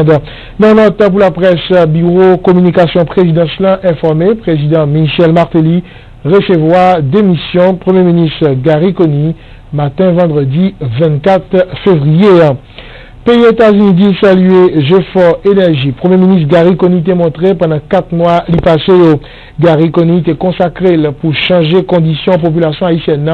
Dans notre pour la presse, bureau communication présidentielle informé, président Michel Martelly recevoir démission Premier ministre Gary Coney matin vendredi 24 février. Pays États-Unis dit saluer G4 Énergie. Premier ministre Gary Coney était montré pendant 4 mois l'y passé. Gary Coney était consacré pour changer conditions population haïtienne.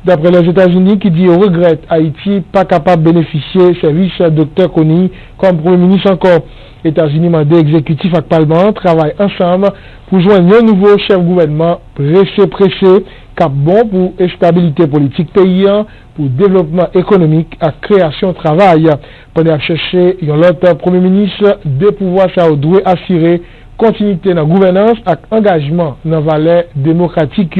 D'après les États-Unis qui dit regrette Haïti pas capable de bénéficier service Dr Coney comme Premier ministre encore. États-Unis mandé exécutif avec Parlement travaillent ensemble pour joindre un nouveau chef gouvernement pressé cap bon pour stabilité politique paysan, pour développement économique et création de travail. Pendant chercher l'autre Premier ministre de pouvoir ça doit assurer continuité dans la gouvernance et engagement dans la valeur démocratique.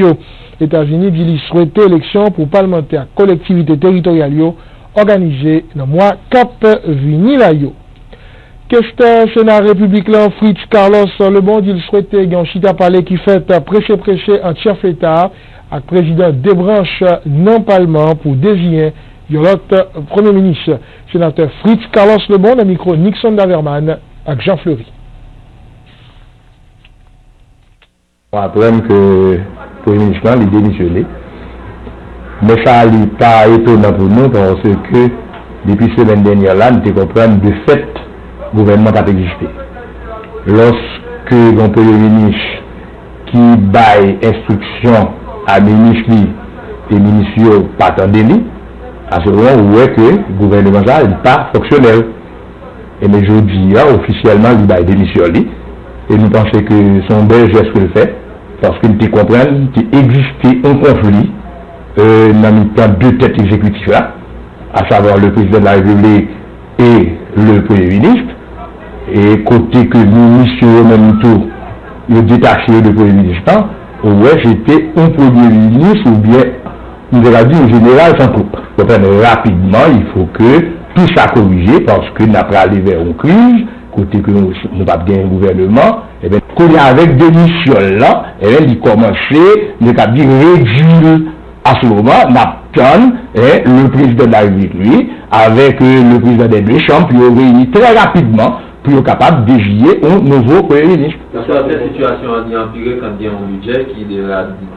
Les États-Unis disent souhaiter élection pour parlementaires collectivités territoriales organisées dans le mois cap vini là yo. Question Sénat République là, Fritz Carlos Le Bon dit souhaiter un chita parler qui fait prêcher en chef l'État avec président Desbranches non parlement pour désigner l'autre Premier ministre. Sénateur Fritz Carlos Le Bon, dans le micro Nixon Daverman avec Jean Fleury. On apprend que le Premier ministre est démissionné. Mais ça n'est pas étonnant pour nous parce que depuis la semaine dernière, là, nous comprenons de fait le gouvernement a existé. Lorsque le Premier ministre qui baille instruction à ministre et ministre pas attendu, à ce moment où est que le gouvernement n'est pas fonctionnel. Et mais je dis officiellement il va démissionner. Et nous pensons que son bel geste que le fait, parce qu'il te comprend qu'il existait un conflit dans deux têtes exécutives là, à savoir le président de la République et le Premier ministre. Et côté que nous, monsieur, même tout, le détaché de Premier ministre, ouais, j'étais un Premier ministre ou bien, nous avons dit, un général sans coupe. Donc, rapidement, il faut que tout ça corrigé parce que nous n'avons pas allé vers une crise, côté que nous n'avons pas bien un gouvernement, et bien, avec des missions là, et bien, il commençait, nous avons dit, réduire à ce moment, le président de la République, lui, avec le président des deux chambres, puis réunit très rapidement, pour être capable de désigner un nouveau Premier ministre. Parce que cette situation a empiré quand il y a un budget qui est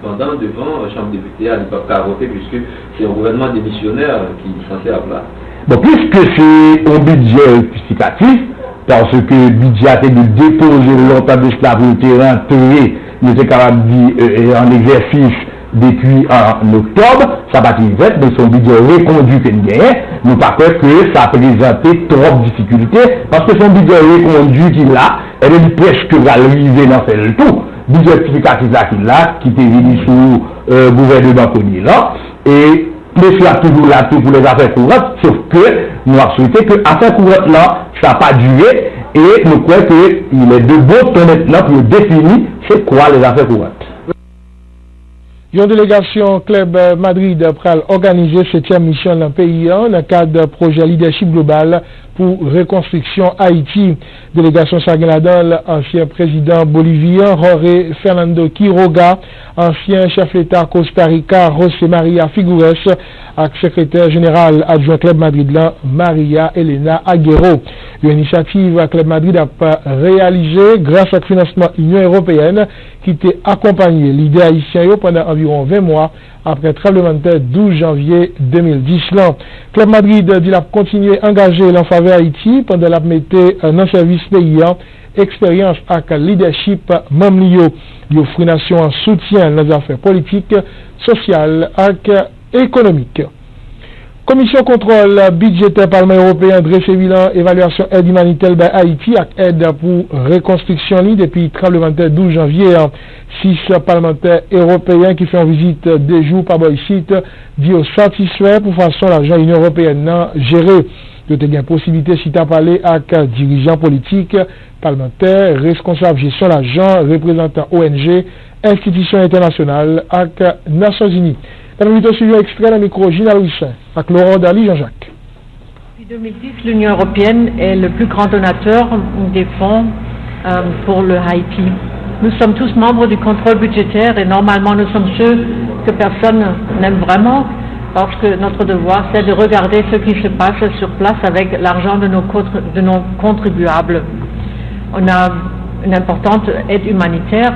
pendant devant la Chambre des députés à l'époque à voter, puisque c'est un gouvernement démissionnaire qui est censé avoir. Bon, puisque c'est un budget justificatif, parce que le budget a été déposé longtemps de cela pour être rentré, nous sommes capables en exercice depuis en octobre, ça va être mais son budget reconduit que nous gagnons, nous pas peur que ça présentait trop de difficultés, parce que son budget reconduit qu'il a, elle est presque arrivée dans le tout. Budget justificatif là qu'il a, qui était venu sous gouvernement Coney là, et monsieur a toujours là tout pour les affaires courantes, sauf que nous avons souhaité que affaires courantes là, ça n'a pas duré, et nous croyons qu'il est de bon temps maintenant pour définir c'est quoi les affaires courantes. Une délégation Club Madrid pral organiser 7e mission dans le pays dans le cadre projet leadership global pour reconstruction Haïti. Délégation Saguenadol, ancien président bolivien Jorge Fernando Quiroga, ancien chef d'État Costa Rica José María Figueres, avec secrétaire général adjoint Club Madrid là, Maria Elena Aguero. L'initiative Club Madrid a réalisée grâce au financement Union européenne qui était accompagné l'idée haïtienne pendant environ 20 mois après le tremblement de terre 12 janvier 2010. Club Madrid dit a continué à engager en faveur Haïti pendant la mettait un service paysan, expérience avec leadership Mamlio. Il offre nation en soutien dans les affaires politiques, sociales et économiques. Commission contrôle budgétaire Parlement européen dressé bilan évaluation aide humanitaire à Haïti avec aide pour reconstruction depuis le tremblement de terre 12 janvier. 6 parlementaires européens qui font visite 2 jours par site dit au satisfait pour façon l'argent Union européenne géré. Il y a une possibilité si tu as parlé avec dirigeants politiques, parlementaires, responsables gestion l'argent, représentants ONG, institutions internationales avec Nations Unies. Dans le vidéo suivant extrait dans le micro Gina Louis avec Laurent Dali Jean-Jacques. Depuis 2010, l'Union européenne est le plus grand donateur des fonds pour le Haïti. Nous sommes tous membres du contrôle budgétaire et normalement nous sommes ceux que personne n'aime vraiment. parce que notre devoir, c'est de regarder ce qui se passe sur place avec l'argent de nos contribuables. On a une importante aide humanitaire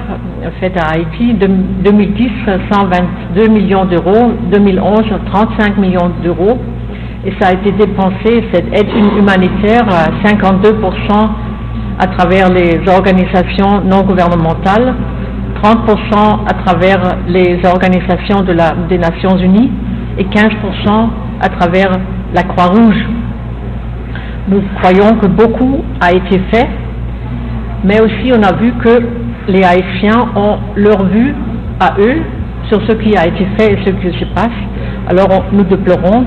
faite à Haïti. 2010, 122 millions d'euros. 2011, 35 millions d'euros. Et ça a été dépensé, cette aide humanitaire, à 52% à travers les organisations non gouvernementales, 30% à travers les organisations des Nations Unies et 15% à travers la Croix-Rouge. Nous croyons que beaucoup a été fait, mais aussi on a vu que les Haïtiens ont leur vue à eux sur ce qui a été fait et ce qui se passe. Alors nous déplorons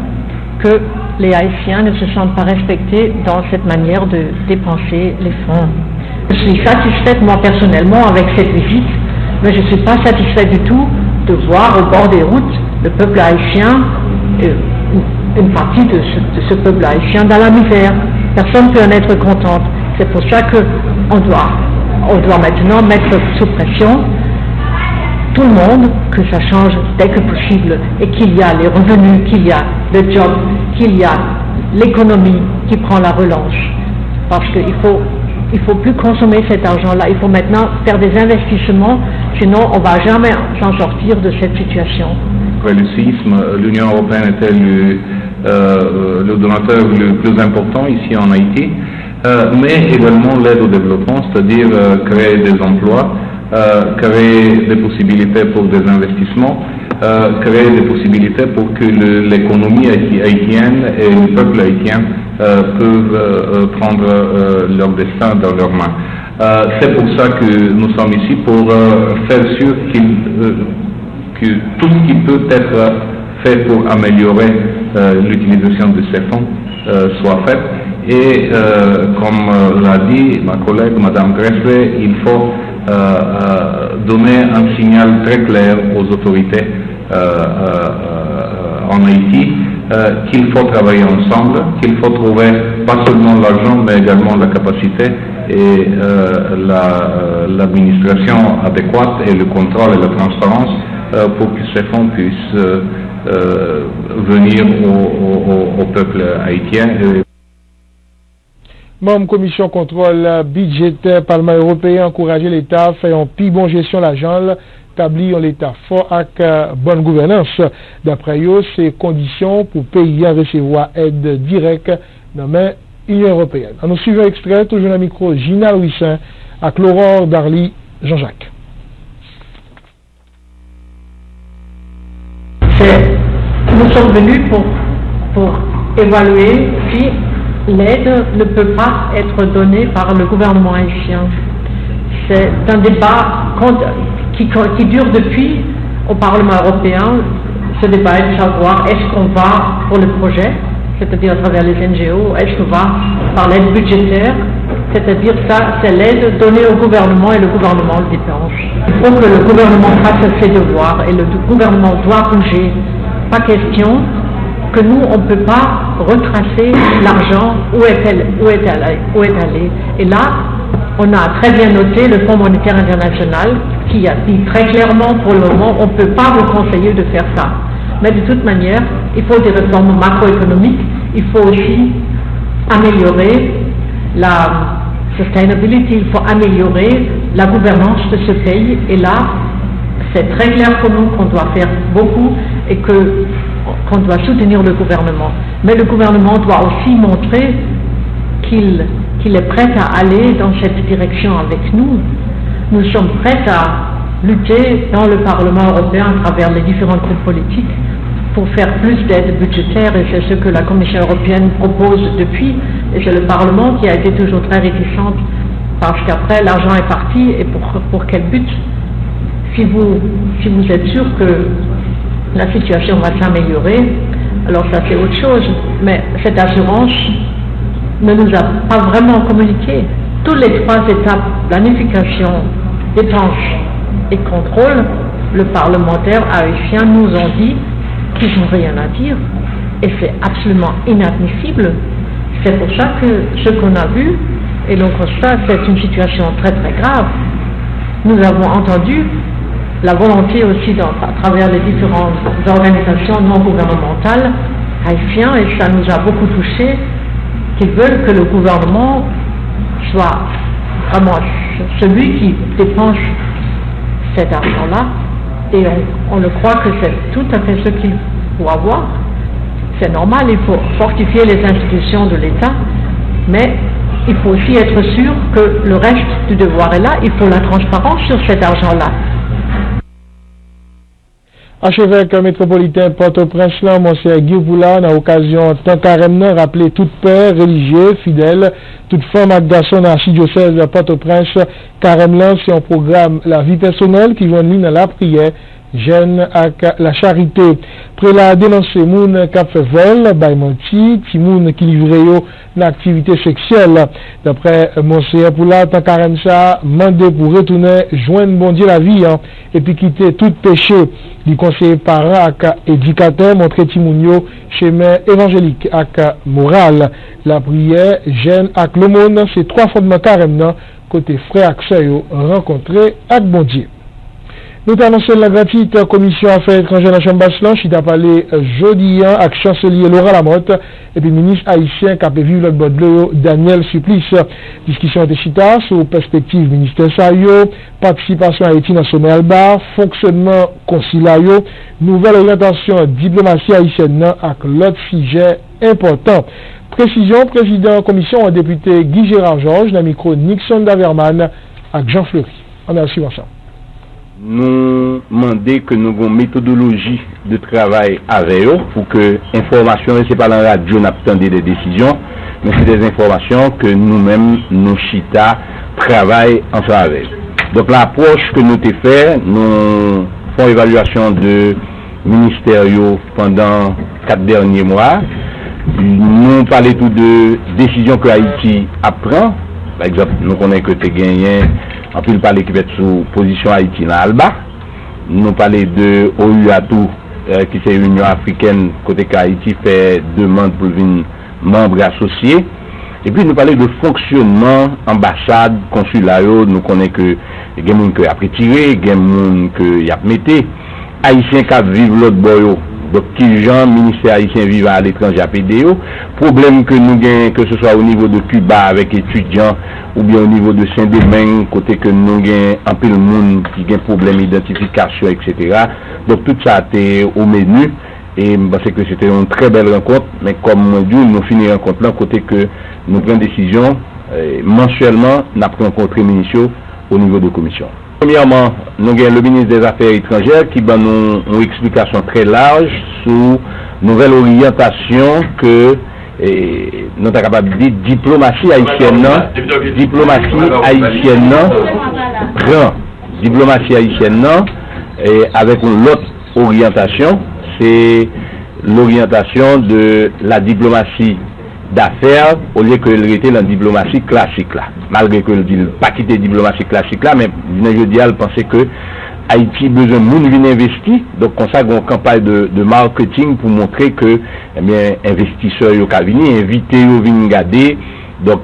que les Haïtiens ne se sentent pas respectés dans cette manière de dépenser les fonds. Je suis satisfaite moi personnellement avec cette visite, mais je ne suis pas satisfaite du tout de voir au bord des routes le peuple haïtien, une partie de ce peuple haïtien dans la misère. Personne ne peut en être contente. C'est pour ça qu'on doit maintenant mettre sous pression tout le monde, que ça change dès que possible et qu'il y a les revenus, qu'il y a le job, qu'il y a l'économie qui prend la relance. Parce qu'il faut plus consommer cet argent-là, il faut maintenant faire des investissements, sinon on ne va jamais s'en sortir de cette situation. Après le séisme, l'Union européenne était le donateur le plus important ici en Haïti, mais également l'aide au développement, c'est-à-dire créer des emplois, créer des possibilités pour des investissements, créer des possibilités pour que l'économie haïtienne et le peuple haïtien peuvent prendre leur destin dans leurs mains. C'est pour ça que nous sommes ici, pour faire sûr que tout ce qui peut être fait pour améliorer l'utilisation de ces fonds soit fait. Et comme l'a dit ma collègue Madame Gressler, il faut donner un signal très clair aux autorités en Haïti qu'il faut travailler ensemble, qu'il faut trouver pas seulement l'argent mais également la capacité et l'administration adéquate et le contrôle et la transparence pour que ces fonds puissent venir au peuple haïtien. Membre commission contrôle budgétaire Parlement européen encourager l'État à faire une plus bonne gestion de l'argent, établir l'État fort avec bonne gouvernance. D'après eux, ces conditions pour pays à recevoir aide directe dans l'Union européenne. Nous suivons extrait, toujours dans le micro, Gina Louissin, avec Laurent Darly, Jean-Jacques. Nous sommes venus pour évaluer si l'aide ne peut pas être donnée par le gouvernement haïtien. C'est un débat qui dure depuis au Parlement européen. Ce débat est de savoir est-ce qu'on va pour le projet, c'est-à-dire à travers les NGO, est-ce qu'on va par l'aide budgétaire, c'est-à-dire ça, c'est l'aide donnée au gouvernement et le gouvernement le dépense. Il faut que le gouvernement fasse ses devoirs et le gouvernement doit bouger. Pas question que nous, on ne peut pas retracer l'argent où est allé. Et là, on a très bien noté le Fonds monétaire international qui a dit très clairement pour le moment, on ne peut pas vous conseiller de faire ça. Mais de toute manière, il faut des réformes macroéconomiques, il faut aussi améliorer la sustainability, il faut améliorer la gouvernance de ce pays. Et là, c'est très clair pour nous qu'on doit faire beaucoup et qu'on doit soutenir le gouvernement. Mais le gouvernement doit aussi montrer qu'il est prêt à aller dans cette direction avec nous. Nous sommes prêts à lutter dans le Parlement européen à travers les différents groupes politiques pour faire plus d'aide budgétaire, et c'est ce que la Commission européenne propose depuis, et c'est le Parlement qui a été toujours très réticent, parce qu'après l'argent est parti, et pour quel but? Si vous êtes sûr que la situation va s'améliorer, alors ça c'est autre chose, mais cette assurance ne nous a pas vraiment communiqué. Toutes les trois étapes, planification, dépense et contrôle, le parlementaire haïtien nous ont dit qu'ils n'ont rien à dire, et c'est absolument inadmissible. C'est pour ça que ce qu'on a vu, et donc ça c'est une situation très très grave. Nous avons entendu la volonté aussi à travers les différentes organisations non gouvernementales haïtiennes, et ça nous a beaucoup touchés, qui veulent que le gouvernement soit vraiment celui qui dépense cet argent-là, et on le croit que c'est tout à fait ce qu'il faut avoir. C'est normal, il faut fortifier les institutions de l'État, mais il faut aussi être sûr que le reste du devoir est là, il faut la transparence sur cet argent-là. Archevêque métropolitain Port-au-Prince, Monseigneur Guy Boula, dans l'occasion tant carême, rappelé toute père, religieux, fidèle, toute femme et garçon dans l'archidiocèse de Port-au-Prince. Carême, c'est un programme la vie personnelle qui vient dans la prière, jeûne avec la charité. Prélat dénoncé moun qui fait vol, baïmenti, ti moun qui livre une activité sexuelle. D'après Monseigneur Poula, tant carême ça, mandé pour retourner, joindre bon Dieu la vie, et puis quitter tout péché. Du conseiller parent et éducateur, montrer Timounio, chemin évangélique et moral. La prière, jeûne et l'aumône, c'est 3 fondements carême, côté frère et rencontré avec bon Dieu. Nous annonçons la gratuite commission affaires étrangères de la Chambre basse, qui a parlé jeudi avec chancelier Laurent Lamotte et puis ministre haïtien qui a vécu le bord Daniel Supplice. Discussion de chita sur perspective ministère Sayo, participation Haïti dans sommet Alba, fonctionnement consulat, nouvelle orientation diplomatie haïtienne avec l'autre sujet important. Précision, président commission député Guy Gérard Georges, dans le micro Nixon Daverman avec Jean Fleury. On a suivi ensemble. Nous demandons que nous avons une méthodologie de travail avec eux pour que l'information, ce n'est pas dans la radio, nous des décisions, mais c'est des informations que nous-mêmes, nous chita, travaillons ensemble avec. Donc l'approche que nous avons fait, nous faisons évaluation de ministériaux pendant 4 derniers mois. Nous parlons tout de décisions que Haïti apprend. Par exemple, nous connaissons que tu as gagné. On peut parler qui va être sous position Haïti dans Alba. Nous parlons de OUATOU, qui c'est l'Union africaine, côté Haïti fait demande pour venir membre associé. Et puis nous parlons de fonctionnement, ambassade, consulat, nous connaissons que il y a des gens qui ont retiré, il y a des gens qui ont mis. Haïtiens qui vivent l'autre boyo. Donc, qui gens, ministère haïtien vivant à l'étranger à PDO, problème que nous gagnons, que ce soit au niveau de Cuba avec étudiants, ou bien au niveau de Saint-Domingue, côté que nous gagnons un peu le monde qui gagne problème d'identification, etc. Donc, tout ça a été au menu, et parce que c'était une très belle rencontre, mais comme on dit, nous finissons la rencontre là, côté que nous prenons décision, mensuellement, nous avons rencontré les ministres au niveau de commission. Premièrement, nous avons le ministre des Affaires étrangères qui donne une explication très large sur nouvelle orientation que nous sommes capables de dire diplomatie haïtienne prend. Diplomatie haïtienne avec une autre orientation, c'est l'orientation de la diplomatie d'affaires au lieu que elle était dans la diplomatie classique là. Malgré que le pas quitter la diplomatie classique là, mais je dis elle pensait que Haïti besoin de monde venir investir, donc comme ça une campagne de marketing pour montrer que eh bien investisseurs yo ka venir inviter yo venir regarder. Donc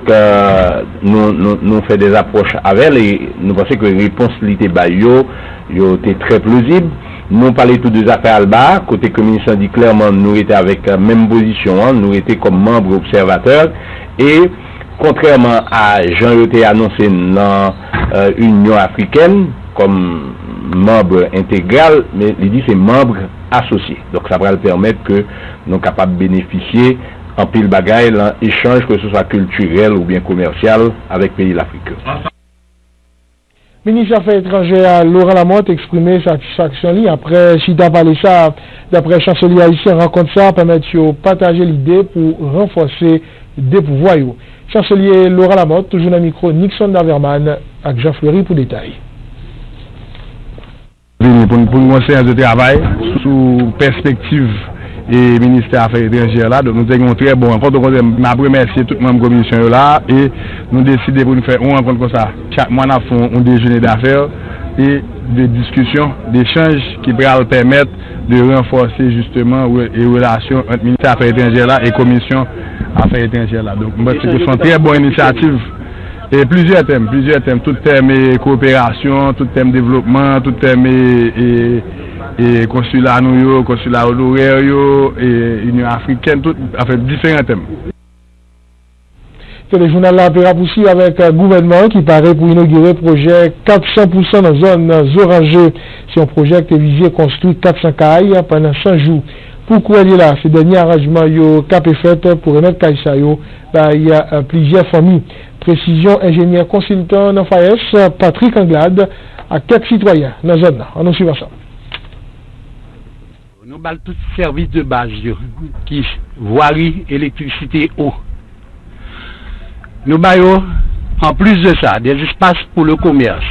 nous fait des approches avec elle et nous pensons que les réponses l'été ba yo était très plausible. Nous parlons tout des affaires Alba, côté que le ministre dit clairement, nous étions avec la même position, nous étions comme membres observateurs, et contrairement à Jean-Yoté annoncé dans l'Union africaine, comme membre intégral, mais il dit c'est membre associé. Donc ça va le permettre que nous sommes capables de bénéficier en pile bagaille, l'échange, que ce soit culturel ou bien commercial, avec les pays africains. Ministre des Affaires étrangères Laurent Lamotte exprimé satisfaction après Chita parlé ça, d'après chancelier haïtien rencontre ça, permettre de partager l'idée pour renforcer des pouvoirs. Chancelier Laurent Lamotte, toujours dans le micro Nixon Daverman, avec Jean Fleury pour détail. Pour une séance de travail sous perspective et ministère des Affaires étrangères là, donc nous avons très bon rencontre. Donc, je remercie tout le monde de la commission là et nous décidons pour nous faire une rencontre comme ça. Chaque mois, nous avons un déjeuner d'affaires et de discussions, d'échanges qui pourraient permettre de renforcer justement les relations entre le ministère des Affaires étrangères là et la commission des Affaires étrangères là. Donc, je pense que ce sont très bonnes initiatives Et plusieurs thèmes, tout thème et coopération, tout thème développement, tout thème et consulat nous, consulat honoraire et Union africaine, tout, enfin différents thèmes. Le journal là opéra aussi avec un gouvernement qui paraît pour inaugurer le projet 400% dans zones orangées. C'est un projet qui est visé à construire 400 cailles pendant 100 jours. Pourquoi il est là? Ce dernier arrangement est fait pour remettre cailles. Il y a plusieurs familles. Précision ingénieur consultant dans FAES, Patrick Anglade, à quelques citoyens dans la zone. On nous suit ça. Nous avons tous les services de base qui voirie, électricité, eau. Nous avons, en plus de ça, des espaces pour le commerce.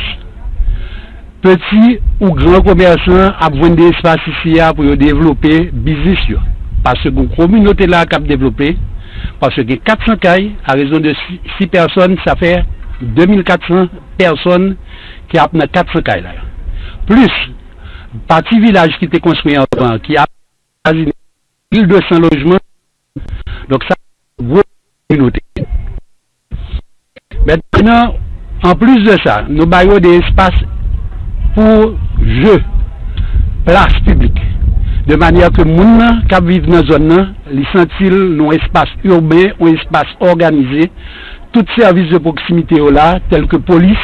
Petits ou grands commerçants ont des espaces ici pour développer business. Parce que la communauté là qui a développé, parce que 400 cailles, à raison de 6 personnes, ça fait 2400 personnes qui ont 400 cailles là. Plus, partie village qui était construit avant, qui a 1200 logements, donc ça, gros communauté. Maintenant, en plus de ça, nous avons des espaces pour jeux, places publiques, de manière que les gens qui vivent dans la zone, les sentent un espace urbain, un espace organisé, tous les services de proximité là, tels que police,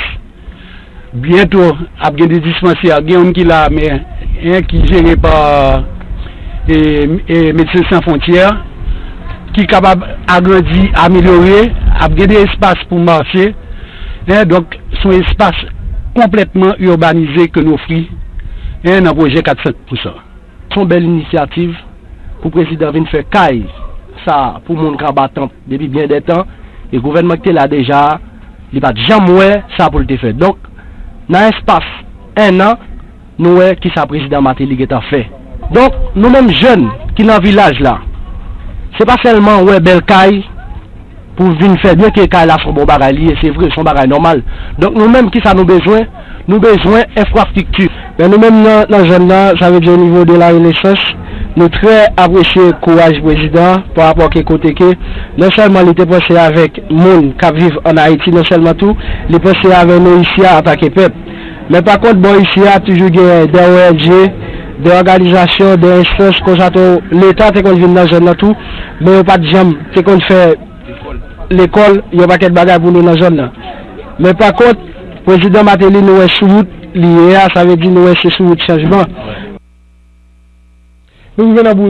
bientôt, il y a des dispensaires, il y a un qui là, mais un qui est géré par Médecins Sans Frontières, qui est capable d'agrandir, améliorer, il y a des espaces pour marcher. Donc, c'est un espace complètement urbanisé que nous offrons dans le projet 400%. C'est une belle initiative pour le président venir faire caille. Ça, pour mon combattant depuis bien des temps, le gouvernement qui est là déjà, il va jamais ça pour le faire. Donc, dans l'espace un an, nous voyons qui ça président Matéli a fait. Donc, nous-mêmes jeunes qui sont dans le village là, ce n'est pas seulement ouais belle caille pour venir faire bien que caille là sont bon bagaille, c'est vrai, son bagaille normal. Donc nous-mêmes qui ça nous besoin infrastructure. Mais nous-mêmes dans la zone là, ça veut dire au niveau de la Renaissance, nous très apprécier le courage du président par rapport à côté que non seulement il était passé avec monde qui vivent en Haïti, non seulement tout, il est passé avec nous ici à attaquer peuple. Mais par contre, bon ici a toujours des ONG, des organisations, des instances comme ça, l'État est qu'on vient dans la zone là tout, mais pas de jambes, c'est qu'on fait l'école, il n'y a pas de bagages pour nous dans la zone là. Mais par contre, le président Matéli nous est sous route, ça veut dire nous est sous route changement. Nous venons à bout